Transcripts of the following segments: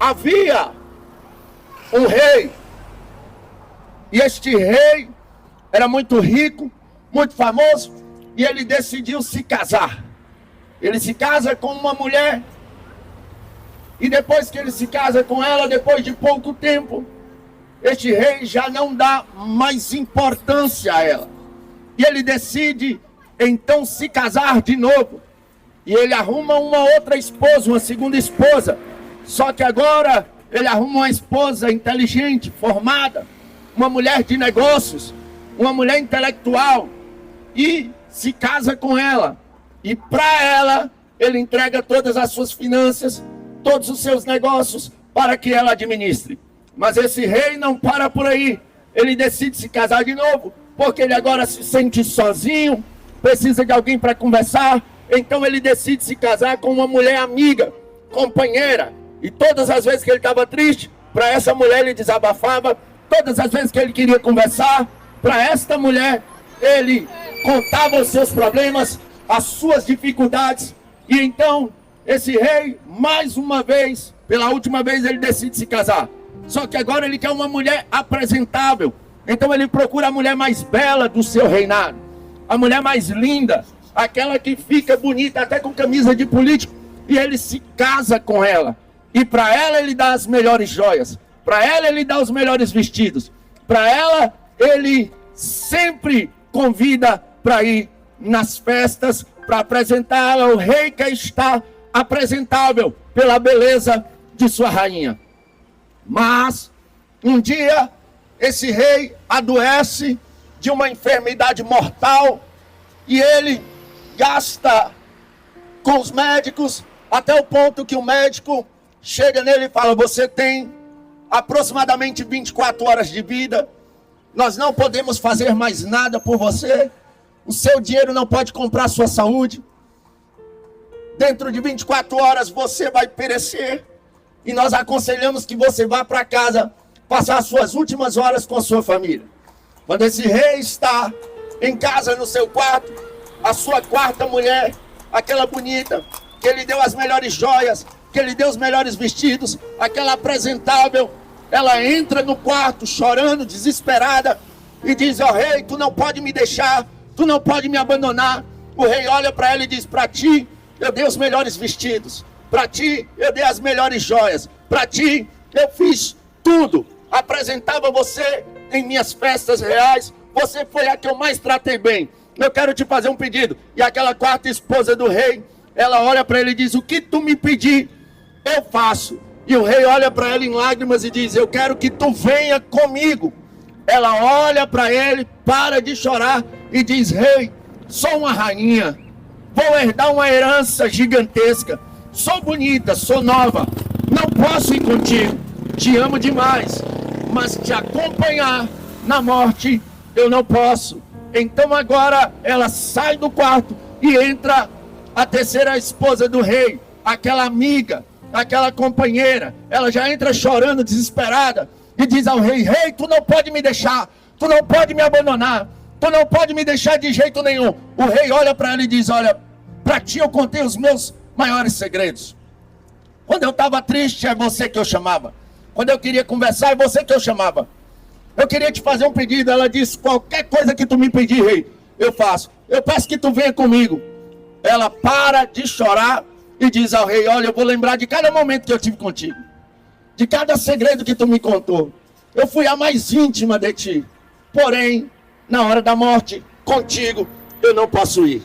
Havia um rei, e este rei era muito rico, muito famoso, e ele decidiu se casar. Ele se casa com uma mulher, e depois que ele se casa com ela, depois de pouco tempo, este rei já não dá mais importância a ela. E ele decide então se casar de novo. E ele arruma uma outra esposa, uma segunda esposa. Só que agora ele arruma uma esposa inteligente, formada, uma mulher de negócios, uma mulher intelectual, e se casa com ela. E para ela, ele entrega todas as suas finanças, todos os seus negócios, para que ela administre. Mas esse rei não para por aí. Ele decide se casar de novo, porque ele agora se sente sozinho, precisa de alguém para conversar. Então ele decide se casar com uma mulher amiga, companheira. E todas as vezes que ele estava triste, para essa mulher ele desabafava. Todas as vezes que ele queria conversar, para esta mulher ele contava os seus problemas, as suas dificuldades. E então esse rei, mais uma vez, pela última vez, ele decide se casar. Só que agora ele quer uma mulher apresentável. Então ele procura a mulher mais bela do seu reinado, a mulher mais linda, aquela que fica bonita até com camisa de político. E ele se casa com ela. E para ela ele dá as melhores joias, para ela ele dá os melhores vestidos, para ela ele sempre convida para ir nas festas, para apresentá-la. O rei quer estar apresentável pela beleza de sua rainha. Mas um dia esse rei adoece de uma enfermidade mortal e ele gasta com os médicos até o ponto que o médico chega nele e fala: você tem aproximadamente 24 horas de vida, nós não podemos fazer mais nada por você, o seu dinheiro não pode comprar a sua saúde, dentro de 24 horas você vai perecer, e nós aconselhamos que você vá para casa passar as suas últimas horas com a sua família. Quando esse rei está em casa no seu quarto, a sua quarta mulher, aquela bonita, que ele deu as melhores joias, que ele deu os melhores vestidos, aquela apresentável, ela entra no quarto chorando, desesperada, e diz: ó rei, tu não pode me deixar, tu não pode me abandonar. O rei olha para ela e diz: para ti eu dei os melhores vestidos, para ti eu dei as melhores joias, para ti eu fiz tudo, apresentava você em minhas festas reais, você foi a que eu mais tratei bem. Eu quero te fazer um pedido. E aquela quarta esposa do rei, ela olha para ele e diz: o que tu me pedir, eu faço. E o rei olha para ela em lágrimas e diz: eu quero que tu venha comigo. Ela olha para ele, para de chorar e diz: rei, sou uma rainha, vou herdar uma herança gigantesca, sou bonita, sou nova, não posso ir contigo, te amo demais, mas te acompanhar na morte eu não posso. Então agora ela sai do quarto e entra a terceira esposa do rei, aquela amiga, aquela companheira. Ela já entra chorando, desesperada, e diz ao rei: rei, tu não pode me deixar, tu não pode me abandonar, tu não pode me deixar de jeito nenhum. O rei olha para ela e diz: olha, para ti eu contei os meus maiores segredos. Quando eu estava triste, é você que eu chamava. Quando eu queria conversar, é você que eu chamava. Eu queria te fazer um pedido. Ela disse: qualquer coisa que tu me pedir, rei, eu faço. Eu peço que tu venha comigo. Ela para de chorar e diz ao rei: olha, eu vou lembrar de cada momento que eu tive contigo, de cada segredo que tu me contou. Eu fui a mais íntima de ti. Porém, na hora da morte, contigo, eu não posso ir.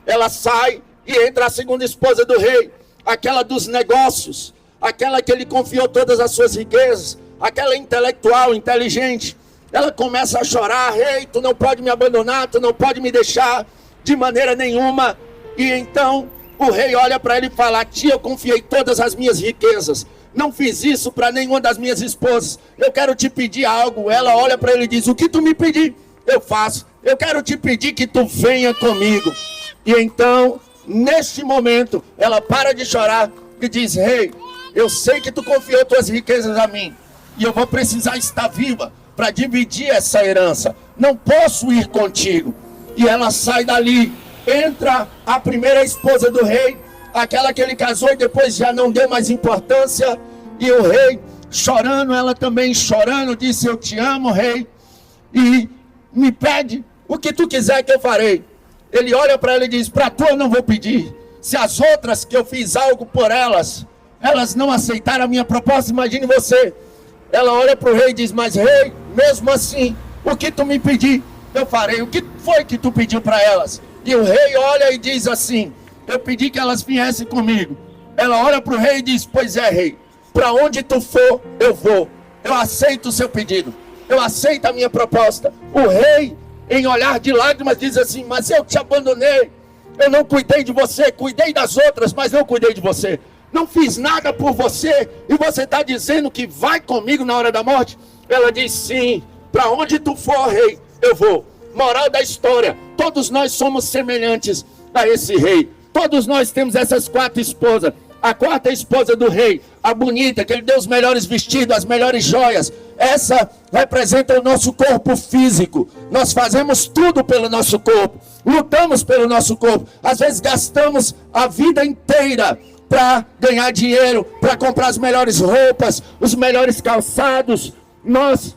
Ela sai e entra a segunda esposa do rei, aquela dos negócios, aquela que ele confiou todas as suas riquezas, aquela intelectual, inteligente. Ela começa a chorar: rei, tu não pode me abandonar, tu não pode me deixar de maneira nenhuma. E então o rei olha para ele e fala: a ti eu confiei todas as minhas riquezas, não fiz isso para nenhuma das minhas esposas, eu quero te pedir algo. Ela olha para ele e diz: o que tu me pedir, eu faço. Eu quero te pedir que tu venha comigo. E então, neste momento, ela para de chorar e diz: rei, eu sei que tu confiou tuas riquezas a mim, e eu vou precisar estar viva para dividir essa herança, não posso ir contigo. E ela sai dali, entra a primeira esposa do rei, aquela que ele casou e depois já não deu mais importância. E o rei, chorando, ela também chorando, disse: eu te amo, rei, e me pede o que tu quiser que eu farei. Ele olha para ela e diz: para tu eu não vou pedir. Se as outras que eu fiz algo por elas, elas não aceitaram a minha proposta, imagine você. Ela olha para o rei e diz: mas rei, mesmo assim, o que tu me pedir, eu farei. O que foi que tu pediu para elas? E o rei olha e diz assim: eu pedi que elas viessem comigo. Ela olha para o rei e diz: pois é, rei, para onde tu for, eu vou. Eu aceito o seu pedido, eu aceito a minha proposta. O rei, em olhar de lágrimas, diz assim: mas eu te abandonei, eu não cuidei de você, cuidei das outras, mas não cuidei de você. Não fiz nada por você, e você está dizendo que vai comigo na hora da morte? Ela diz: sim, para onde tu for, rei, eu vou. Moral da história: todos nós somos semelhantes a esse rei. Todos nós temos essas 4 esposas. A quarta esposa do rei, a bonita, que ele deu os melhores vestidos, as melhores joias, essa representa o nosso corpo físico. Nós fazemos tudo pelo nosso corpo, lutamos pelo nosso corpo. Às vezes gastamos a vida inteira para ganhar dinheiro, para comprar as melhores roupas, os melhores calçados. Nós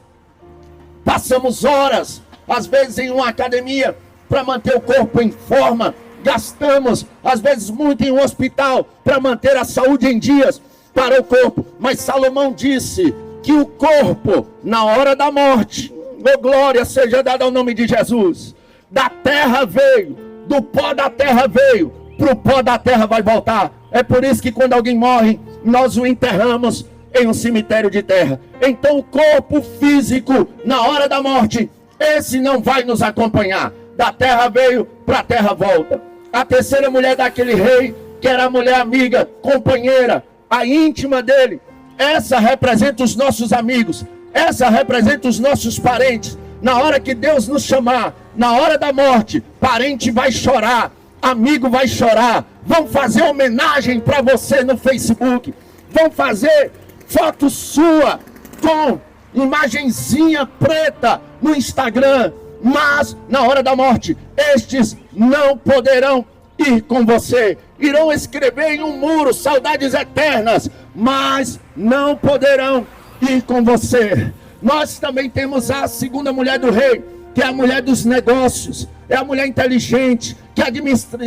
passamos horas, às vezes em uma academia, para manter o corpo em forma. Gastamos, às vezes, muito em um hospital para manter a saúde em dias para o corpo. Mas Salomão disse que o corpo, na hora da morte, glória seja dada ao nome de Jesus, da terra veio, do pó da terra veio, para o pó da terra vai voltar. É por isso que quando alguém morre, nós o enterramos em um cemitério de terra. Então o corpo físico, na hora da morte, esse não vai nos acompanhar. Da terra veio, para a terra volta. A terceira mulher daquele rei, que era a mulher amiga, companheira, a íntima dele, essa representa os nossos amigos, essa representa os nossos parentes. Na hora que Deus nos chamar, na hora da morte, parente vai chorar, amigo vai chorar, vão fazer homenagem para você no Facebook, vão fazer foto sua com imagenzinha preta no Instagram. Mas na hora da morte, estes não poderão ir com você. Irão escrever em um muro saudades eternas, mas não poderão ir com você. Nós também temos a segunda mulher do rei, que é a mulher dos negócios. É a mulher inteligente, que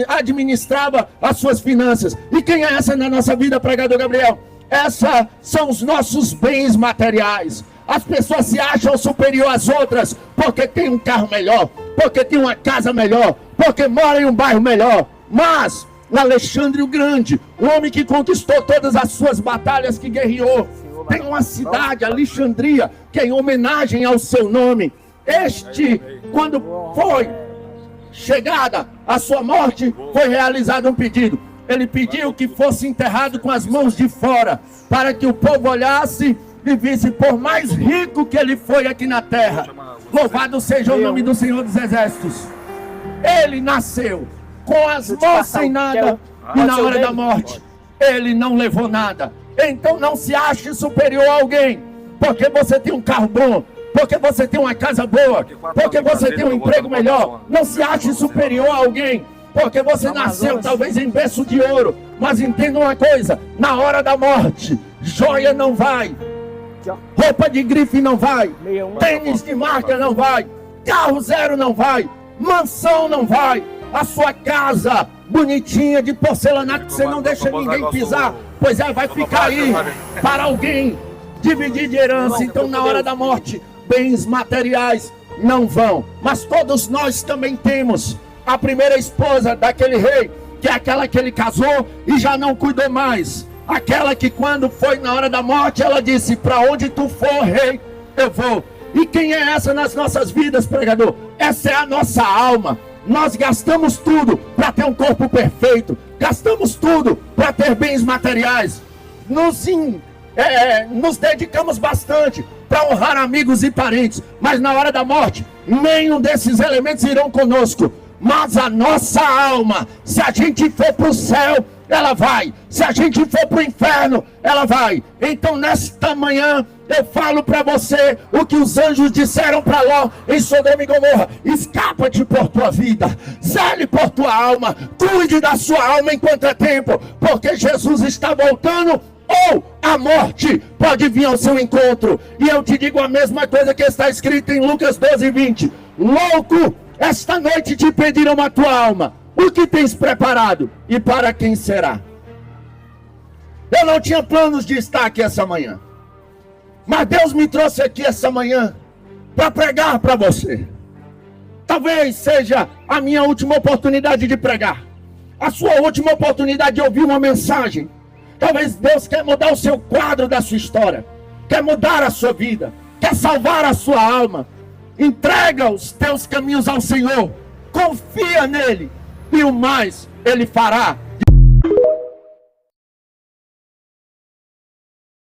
administrava as suas finanças. E quem é essa na nossa vida, pregador Gabriel? Essas são os nossos bens materiais. As pessoas se acham superior às outras porque tem um carro melhor, porque tem uma casa melhor, porque mora em um bairro melhor. Mas Alexandre o Grande, o homem que conquistou todas as suas batalhas, que guerreou, tem uma cidade, Alexandria, que é em homenagem ao seu nome. Este, quando foi chegada a sua morte, foi realizado um pedido. Ele pediu que fosse enterrado com as mãos de fora, para que o povo olhasse e visse, por mais rico que ele foi aqui na terra, louvado seja o nome do Senhor dos Exércitos, ele nasceu com as mãos sem nada, e na hora da morte ele não levou nada. Então não se ache superior a alguém porque você tem um carro bom, porque você tem uma casa boa, porque você tem um emprego melhor. Não se ache superior a alguém porque você nasceu talvez em berço de ouro. Mas entenda uma coisa: na hora da morte, joia não vai, roupa de grife não vai, tênis de marca não vai, carro zero não vai, mansão não vai, a sua casa bonitinha de porcelanato que você não deixa ninguém pisar, pois é, vai ficar aí para alguém dividir de herança. Então na hora da morte, bens materiais não vão. Mas todos nós também temos a primeira esposa daquele rei, que é aquela que ele casou e já não cuidou mais. Aquela que quando foi na hora da morte, ela disse: para onde tu for, rei, eu vou. E quem é essa nas nossas vidas, pregador? Essa é a nossa alma. Nós gastamos tudo para ter um corpo perfeito, gastamos tudo para ter bens materiais, nos dedicamos bastante para honrar amigos e parentes, mas na hora da morte, nenhum desses elementos irão conosco. Mas a nossa alma, se a gente for para o céu, ela vai. Se a gente for para o inferno, ela vai. Então nesta manhã eu falo para você o que os anjos disseram para Ló em Sodoma e Gomorra: escapa-te por tua vida, zele por tua alma, cuide da sua alma enquanto é tempo, porque Jesus está voltando ou a morte pode vir ao seu encontro. E eu te digo a mesma coisa que está escrito em Lucas 12:20. Louco, esta noite te pediram a tua alma. O que tens preparado e para quem será? Eu não tinha planos de estar aqui essa manhã, mas Deus me trouxe aqui essa manhã para pregar para você. Talvez seja a minha última oportunidade de pregar, a sua última oportunidade de ouvir uma mensagem. Talvez Deus quer mudar o seu quadro da sua história, quer mudar a sua vida, quer salvar a sua alma. Entrega os teus caminhos ao Senhor, confia nele, e o mais Ele fará